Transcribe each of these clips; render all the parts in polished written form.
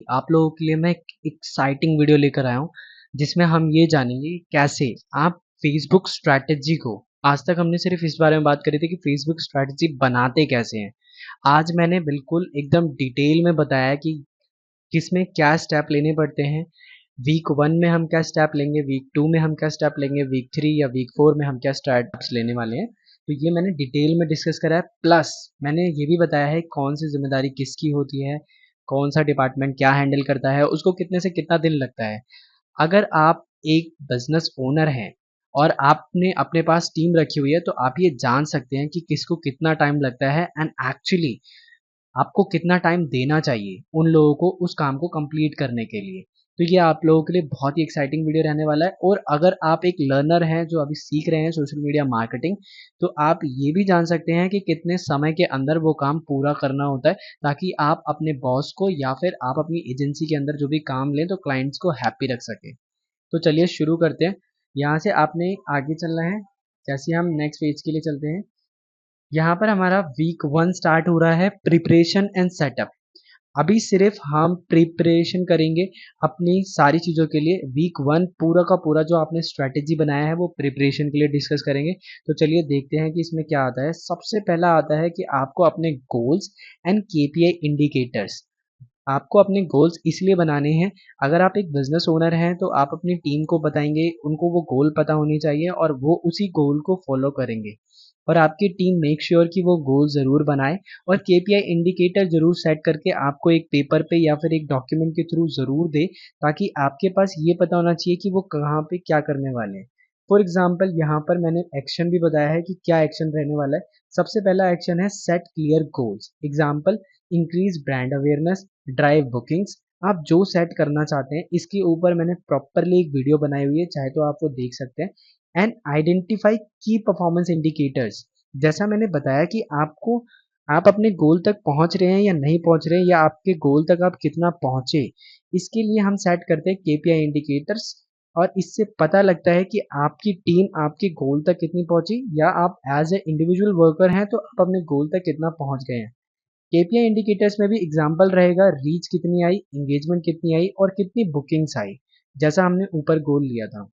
आप लोगों के लिए मैं एक एक्साइटिंग वीडियो लेकर आया हूँ जिसमें हम ये जानेंगे कैसे आप फेसबुक स्ट्रैटेजी को, आज तक हमने सिर्फ इस बारे में बात करी थी कि फेसबुक स्ट्रैटेजी बनाते कैसे हैं। आज मैंने बिल्कुल एकदम डिटेल में बताया कि किसमें क्या स्टेप लेने पड़ते हैं। वीक 1 में हम क्या स्टेप लेंगे, वीक 2 में हम क्या स्टेप लेंगे, वीक 3 या वीक 4 में हम क्या स्टेप्स लेने वाले हैं। तो ये मैंने डिटेल में डिस्कस करा है, प्लस मैंने ये भी बताया है कौन सी जिम्मेदारी किसकी होती है, कौन सा डिपार्टमेंट क्या हैंडल करता है, उसको कितने से कितना दिन लगता है। अगर आप एक बिजनेस ओनर हैं और आपने अपने पास टीम रखी हुई है तो आप ये जान सकते हैं कि किसको कितना टाइम लगता है एंड एक्चुअली आपको कितना टाइम देना चाहिए उन लोगों को उस काम को कंप्लीट करने के लिए। तो ये आप लोगों के लिए बहुत ही एक्साइटिंग वीडियो रहने वाला है। और अगर आप एक लर्नर हैं जो अभी सीख रहे हैं सोशल मीडिया मार्केटिंग, तो आप ये भी जान सकते हैं कि कितने समय के अंदर वो काम पूरा करना होता है, ताकि आप अपने बॉस को या फिर आप अपनी एजेंसी के अंदर जो भी काम लें तो क्लाइंट्स को हैप्पी रख सकें। तो चलिए शुरू करते हैं। यहाँ से आपने आगे चलना है। जैसे हम नेक्स्ट पेज के लिए चलते हैं, यहाँ पर हमारा वीक 1 स्टार्ट हो रहा है, प्रिपरेशन एंड सेटअप। अभी सिर्फ हम प्रिपरेशन करेंगे अपनी सारी चीज़ों के लिए। वीक 1 पूरा का पूरा जो आपने स्ट्रैटेजी बनाया है वो प्रिपरेशन के लिए डिस्कस करेंगे। तो चलिए देखते हैं कि इसमें क्या आता है। सबसे पहला आता है कि आपको अपने गोल्स एंड केपीआई इंडिकेटर्स, आपको अपने गोल्स इसलिए बनाने हैं। अगर आप एक बिजनेस ओनर हैं तो आप अपनी टीम को बताएंगे, उनको वो गोल पता होनी चाहिए और वो उसी गोल को फॉलो करेंगे। और आपकी टीम मेक श्योर कि वो गोल ज़रूर बनाए और केपीआई इंडिकेटर ज़रूर सेट करके आपको एक पेपर पे या फिर एक डॉक्यूमेंट के थ्रू ज़रूर दे, ताकि आपके पास ये पता होना चाहिए कि वो कहाँ पे क्या करने वाले हैं। फॉर एग्जाम्पल यहाँ पर मैंने एक्शन भी बताया है कि क्या एक्शन रहने वाला है। सबसे पहला एक्शन है set clear goals. Example, increase brand awareness, drive bookings. आप जो सेट करना चाहते हैं इसके ऊपर मैंने प्रॉपरली एक वीडियो बनाई हुई है, चाहे तो आप वो देख सकते हैं। एंड आइडेंटिफाई की परफॉर्मेंस इंडिकेटर्स। जैसा मैंने बताया कि आपको, आप अपने गोल तक पहुंच रहे हैं या नहीं पहुंच रहे हैं, या आपके गोल तक आप कितना पहुंचे, इसके लिए हम सेट करते हैं केपीआई इंडिकेटर्स। और इससे पता लगता है कि आपकी टीम आपके गोल तक कितनी पहुंची, या आप एज ए इंडिविजुअल वर्कर हैं तो आप अपने गोल तक कितना पहुंच गए हैं। केपीआई इंडिकेटर्स में भी एग्जाम्पल रहेगा, रीच कितनी आई, एंगेजमेंट कितनी आई और कितनी बुकिंग्स आई, जैसा हमने ऊपर गोल लिया था।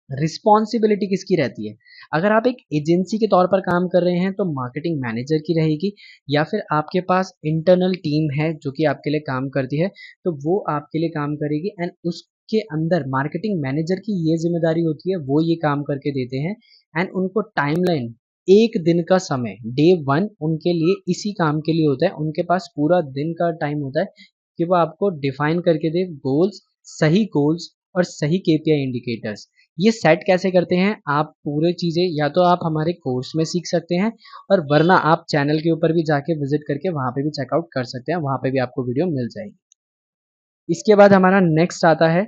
रिस्पॉन्सिबिलिटी किसकी रहती है? अगर आप एक एजेंसी के तौर पर काम कर रहे हैं तो मार्केटिंग मैनेजर की रहेगी, या फिर आपके पास इंटरनल टीम है जो कि आपके लिए काम करती है तो वो आपके लिए काम करेगी। एंड उसके अंदर मार्केटिंग मैनेजर की ये जिम्मेदारी होती है, वो ये काम करके देते हैं। एंड उनको टाइमलाइन, एक दिन का समय, डे 1 उनके लिए इसी काम के लिए होता है। उनके पास पूरा दिन का टाइम होता है कि वो आपको डिफाइन करके दे गोल्स, सही गोल्स और सही केपीआई इंडिकेटर्स। ये सेट कैसे करते हैं, आप पूरे चीज़ें या तो आप हमारे कोर्स में सीख सकते हैं, और वरना आप चैनल के ऊपर भी जाके विजिट करके वहाँ पे भी चेकआउट कर सकते हैं, वहाँ पे भी आपको वीडियो मिल जाएगी। इसके बाद हमारा नेक्स्ट आता है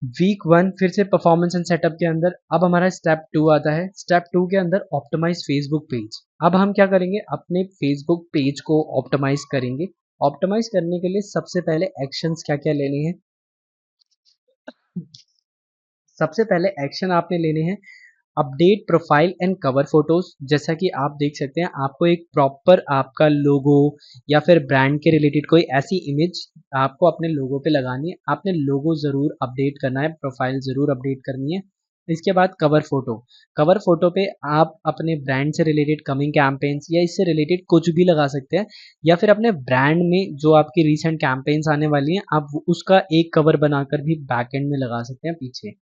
वीक 1, फिर से परफॉर्मेंस एंड सेटअप के अंदर। अब हमारा स्टेप 2 आता है। स्टेप 2 के अंदर ऑप्टिमाइज फेसबुक पेज। अब हम क्या करेंगे, अपने फेसबुक पेज को ऑप्टिमाइज करेंगे। ऑप्टिमाइज करने के लिए सबसे पहले एक्शंस क्या क्या लेने हैं। सबसे पहले एक्शन आपने लेने हैं, update profile and cover photos. जैसा कि आप देख सकते हैं, आपको एक प्रॉपर आपका लोगो या फिर ब्रांड के रिलेटेड कोई ऐसी इमेज आपको अपने लोगो पे लगानी है। आपने लोगो ज़रूर अपडेट करना है, प्रोफाइल ज़रूर अपडेट करनी है। इसके बाद कवर फोटो। कवर फोटो पे आप अपने ब्रांड से रिलेटेड कमिंग कैंपेन्स या इससे रिलेटेड कुछ भी लगा सकते हैं, या फिर अपने ब्रांड में जो आपकी रीसेंट कैंपेन्स आने वाली हैं आप उसका एक कवर बनाकर भी बैक एंड में लगा सकते हैं पीछे।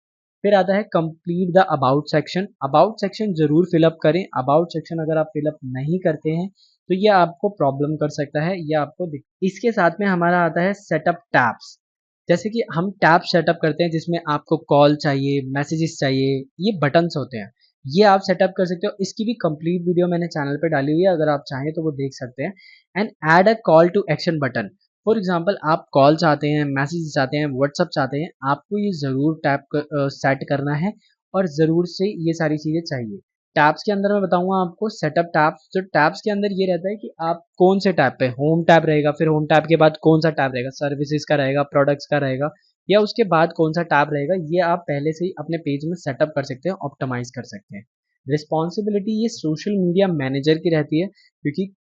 फिर आता है complete the about section. About section जरूर फिलअप करें। अबाउट सेक्शन अगर आप फिलअप नहीं करते हैं तो ये आपको प्रॉब्लम कर सकता है, ये आपको इसके साथ में हमारा आता है सेटअप टैब्स। जैसे कि हम टैब सेटअप करते हैं जिसमें आपको कॉल चाहिए, मैसेजेस चाहिए, ये बटन्स होते हैं, ये आप सेटअप कर सकते हो। इसकी भी कंप्लीट वीडियो मैंने चैनल पे डाली हुई है, अगर आप चाहें तो वो देख सकते हैं। And add a call to action button. For example, आप कॉल चाहते हैं, मैसेज चाहते हैं, व्हाट्सअप चाहते हैं, आपको ये ज़रूर टैप सेट करना है और ज़रूर से ये सारी चीज़ें चाहिए। टैब्स के अंदर मैं बताऊंगा आपको सेटअप टैब्स। तो टैब्स के अंदर ये रहता है कि आप कौन से टैब पे, होम टैब रहेगा, फिर होम टैब के बाद कौन सा टैब रहेगा, सर्विसेज का रहेगा, प्रोडक्ट्स का रहेगा, या उसके बाद कौन सा टैब रहेगा, ये आप पहले से ही अपने पेज में सेटअप कर सकते हैं, ऑप्टिमाइज कर सकते हैं। रिस्पॉन्सिबिलिटी ये सोशल मीडिया मैनेजर की रहती है, क्योंकि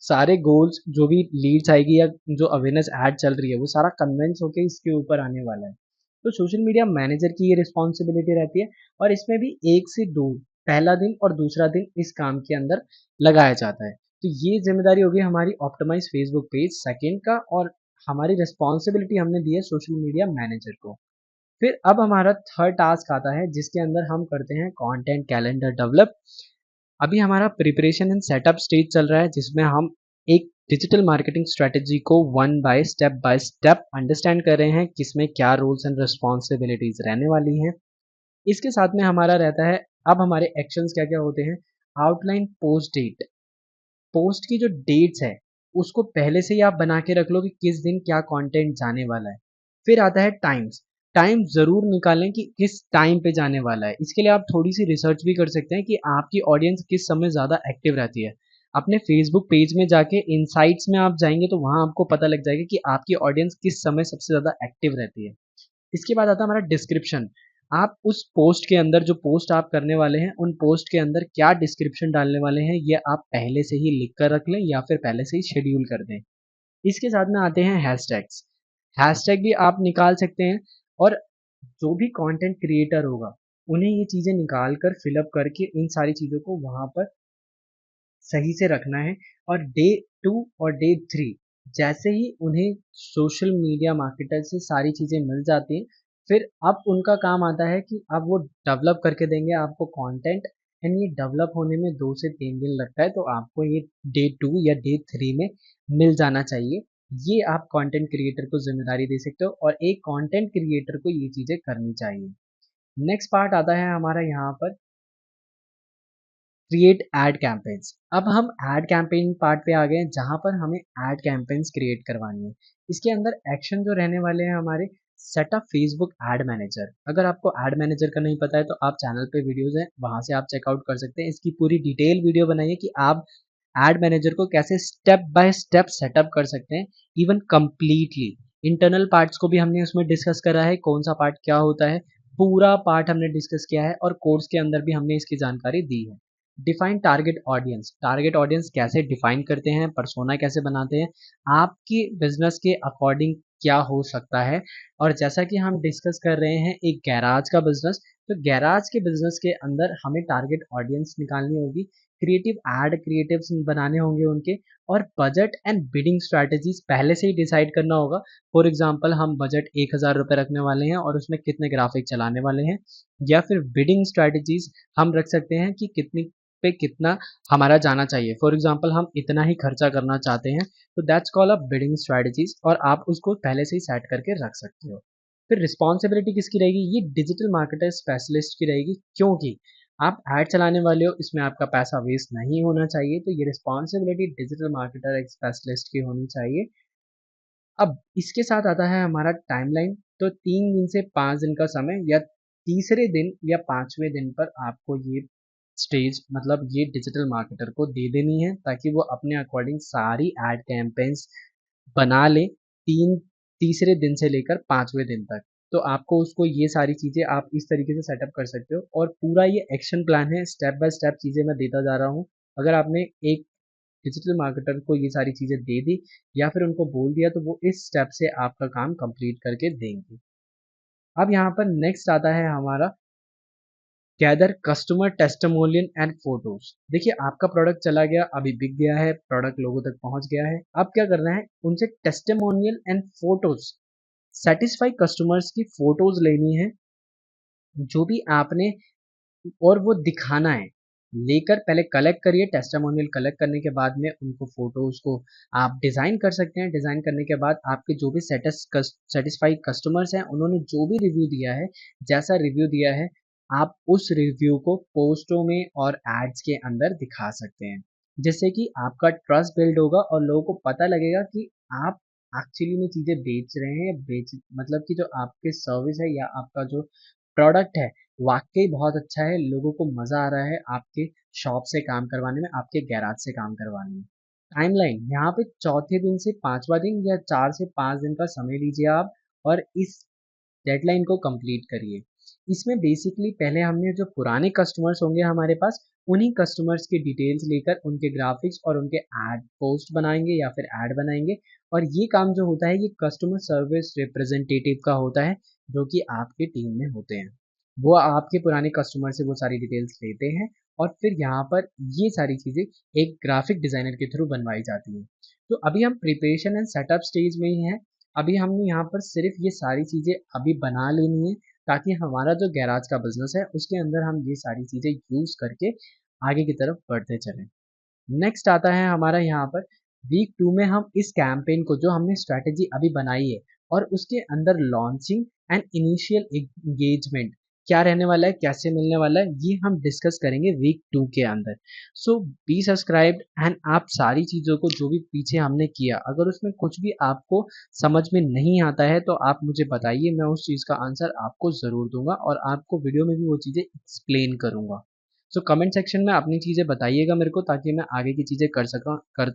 सारे गोल्स जो भी लीड्स आएगी या जो अवेयरनेस ऐड चल रही है वो सारा कन्वेंस होके इसके ऊपर आने वाला है। तो सोशल मीडिया मैनेजर की ये रिस्पॉन्सिबिलिटी रहती है और इसमें भी 1 से 2 पहला दिन और दूसरा दिन इस काम के अंदर लगाया जाता है। तो ये ज़िम्मेदारी होगी हमारी ऑप्टिमाइज़ फेसबुक पेज सेकंड का और हमारी रिस्पॉन्सिबिलिटी हमने दी है सोशल मीडिया मैनेजर को। फिर अब हमारा थर्ड टास्क आता है जिसके अंदर हम करते हैं कंटेंट कैलेंडर डेवलप। अभी हमारा प्रिपरेशन एंड सेटअप स्टेज चल रहा है जिसमें हम एक डिजिटल मार्केटिंग स्ट्रेटजी को बाय स्टेप अंडरस्टैंड कर रहे हैं किसमें क्या रोल्स एंड रिस्पॉन्सिबिलिटीज रहने वाली हैं। इसके साथ में हमारा रहता है अब हमारे एक्शंस क्या क्या होते हैं। आउटलाइन पोस्ट डेट, पोस्ट की जो डेट्स है उसको पहले से ही आप बना के रख लो कि किस दिन क्या कंटेंट जाने वाला है। फिर आता है टाइम्स, टाइम ज़रूर निकालें कि किस टाइम पे जाने वाला है। इसके लिए आप थोड़ी सी रिसर्च भी कर सकते हैं कि आपकी ऑडियंस किस समय ज़्यादा एक्टिव रहती है। अपने फेसबुक पेज में जाके इनसाइट्स में आप जाएंगे तो वहाँ आपको पता लग जाएगा कि आपकी ऑडियंस किस समय सबसे ज़्यादा एक्टिव रहती है। इसके बाद आता है हमारा डिस्क्रिप्शन। आप उस पोस्ट के अंदर जो पोस्ट आप करने वाले हैं उन पोस्ट के अंदर क्या डिस्क्रिप्शन डालने वाले हैं ये आप पहले से ही लिख कर रख लें या फिर पहले से ही शेड्यूल कर दें। इसके साथ में आते हैं हैशटैग्स, हैशटैग भी आप निकाल सकते हैं और जो भी कंटेंट क्रिएटर होगा उन्हें ये चीज़ें निकाल कर फिलअप करके इन सारी चीज़ों को वहाँ पर सही से रखना है। और डे 2 और डे 3 जैसे ही उन्हें सोशल मीडिया मार्केटर से सारी चीज़ें मिल जाती हैं, फिर अब उनका काम आता है कि अब वो डेवलप करके देंगे आपको कंटेंट। एंड ये डेवलप होने में 2 से 3 दिन लगता है तो आपको ये डे 2 या डे 3 में मिल जाना चाहिए। ये आप कंटेंट क्रिएटर को ज़िम्मेदारी दे सकते हो और एक कंटेंट क्रिएटर को ये चीज़ें करनी चाहिए। नेक्स्ट पार्ट आता है हमारा यहाँ पर क्रिएट एड कैंपेन्स। अब हम एड कैंपेन पार्ट पे आ गए हैं जहाँ पर हमें एड कैंपेन्स क्रिएट करवानी है। इसके अंदर एक्शन जो रहने वाले हैं हमारे सेटअप फेसबुक एड मैनेजर। अगर आपको एड मैनेजर का नहीं पता है तो आप चैनल पे वीडियोस हैं वहाँ से आप चेकआउट कर सकते हैं। इसकी पूरी डिटेल वीडियो बनाइए कि आप एड मैनेजर को कैसे स्टेप बाय स्टेप सेटअप कर सकते हैं, इवन कंप्लीटली इंटरनल पार्ट्स को भी हमने उसमें डिस्कस करा है कौन सा पार्ट क्या होता है। पूरा पार्ट हमने डिस्कस किया है और कोर्स के अंदर भी हमने इसकी जानकारी दी है। Define target audience, target audience कैसे डिफाइन करते हैं, पर्सोना कैसे बनाते हैं, आपकी बिजनेस के अकॉर्डिंग क्या हो सकता है। और जैसा कि हम डिस्कस कर रहे हैं एक गैराज का बिजनेस, तो गैराज के बिजनेस के अंदर हमें टारगेट ऑडियंस निकालनी होगी, क्रिएटिव एड क्रिएटिव्स बनाने होंगे उनके, और बजट एंड बिडिंग स्ट्रैटेजीज पहले से ही डिसाइड करना होगा। फॉर एग्जांपल हम बजट 1,000 रुपये रखने वाले हैं और उसमें कितने ग्राफिक चलाने वाले हैं, या फिर बिडिंग स्ट्रैटेजीज हम रख सकते हैं कि कितनी पे कितना हमारा जाना चाहिए। फॉर एग्जांपल हम इतना ही खर्चा करना चाहते हैं तो that's call a bidding strategies और आप उसको पहले से ही सेट करके रख सकते हो। फिर रिस्पॉन्सिबिलिटी किसकी रहेगी, ये डिजिटल मार्केटर स्पेशलिस्ट की रहेगी क्योंकि आप ऐड चलाने वाले हो, इसमें आपका पैसा वेस्ट नहीं होना चाहिए। तो ये रिस्पॉन्सिबिलिटी डिजिटल मार्केटर स्पेशलिस्ट की होनी चाहिए। अब इसके साथ आता है हमारा टाइमलाइन। तो 3 दिन से 5 दिन का समय या तीसरे दिन या 5वें दिन पर आपको ये स्टेज मतलब ये डिजिटल मार्केटर को दे देनी है ताकि वो अपने अकॉर्डिंग सारी एड कैंपेन्स बना ले तीन तीसरे दिन से लेकर 5वें दिन तक। तो आपको उसको ये सारी चीज़ें आप इस तरीके से सेटअप कर सकते हो और पूरा ये एक्शन प्लान है, स्टेप बाय स्टेप चीज़ें मैं देता जा रहा हूँ। अगर आपने एक डिजिटल मार्केटर को ये सारी चीज़ें दे दी या फिर उनको बोल दिया तो वो इस स्टेप से आपका काम कंप्लीट करके देंगे। अब यहाँ पर नेक्स्ट आता है हमारा gather customer testimonial and photos. देखिए आपका प्रोडक्ट चला गया, अभी बिक गया है, प्रोडक्ट लोगों तक पहुंच गया है, अब क्या करना है, उनसे testimonial and photos, satisfy customers की फोटोज लेनी है जो भी आपने, और वो दिखाना है। लेकर पहले कलेक्ट करिए, टेस्टिमोनियल कलेक्ट करने के बाद में उनको फोटोज को आप डिज़ाइन कर सकते हैं। डिज़ाइन करने के बाद आपके जो भी सेटिस्फाई कस्टमर्स हैं उन्होंने जो भी रिव्यू दिया है, जैसा रिव्यू दिया है, आप उस रिव्यू को पोस्टों में और एड्स के अंदर दिखा सकते हैं जिससे कि आपका ट्रस्ट बिल्ड होगा और लोगों को पता लगेगा कि आप एक्चुअली में चीज़ें बेच रहे हैं, बेच मतलब कि जो आपके सर्विस है या आपका जो प्रोडक्ट है वाक़ई बहुत अच्छा है, लोगों को मज़ा आ रहा है आपके शॉप से काम करवाने में, आपके गैराज से काम करवाने में। टाइमलाइन यहाँ पे चौथे दिन से 5वां दिन या 4 से 5 दिन का समय लीजिए आप और इस डेडलाइन को कंप्लीट करिए। इसमें बेसिकली पहले हमने जो पुराने कस्टमर्स होंगे हमारे पास उन्हीं कस्टमर्स के डिटेल्स लेकर उनके ग्राफिक्स और उनके ऐड पोस्ट बनाएंगे या फिर ऐड बनाएंगे। और ये काम जो होता है ये कस्टमर सर्विस रिप्रेजेंटेटिव का होता है, जो कि आपकी टीम में होते हैं। वो आपके पुराने कस्टमर से वो सारी डिटेल्स लेते हैं और फिर यहाँ पर ये सारी चीज़ें एक ग्राफिक डिज़ाइनर के थ्रू बनवाई जाती हैं। तो अभी हम प्रिपरेशन एंड सेटअप स्टेज में ही हैं। अभी हमने यहाँ पर सिर्फ ये सारी चीज़ें अभी बना लेनी है, ताकि हमारा जो गैराज का बिजनेस है उसके अंदर हम ये सारी चीज़ें यूज़ करके आगे की तरफ बढ़ते चलें। नेक्स्ट आता है हमारा यहाँ पर वीक 2 में हम इस कैंपेन को जो हमने स्ट्रैटेजी अभी बनाई है और उसके अंदर लॉन्चिंग एंड इनिशियल एंगेजमेंट क्या रहने वाला है, कैसे मिलने वाला है, ये हम डिस्कस करेंगे वीक 2 के अंदर। सो बी सब्सक्राइब्ड एंड आप सारी चीज़ों को जो भी पीछे हमने किया, अगर उसमें कुछ भी आपको समझ में नहीं आता है तो आप मुझे बताइए, मैं उस चीज़ का आंसर आपको ज़रूर दूंगा और आपको वीडियो में भी वो चीज़ें एक्सप्लेन करूंगा। सो कमेंट सेक्शन में अपनी चीज़ें बताइएगा मेरे को, ताकि मैं आगे की चीज़ें कर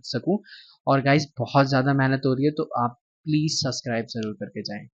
सकूँ। और गाइस बहुत ज़्यादा मेहनत हो रही है, तो आप प्लीज़ सब्सक्राइब ज़रूर करके जाएँ।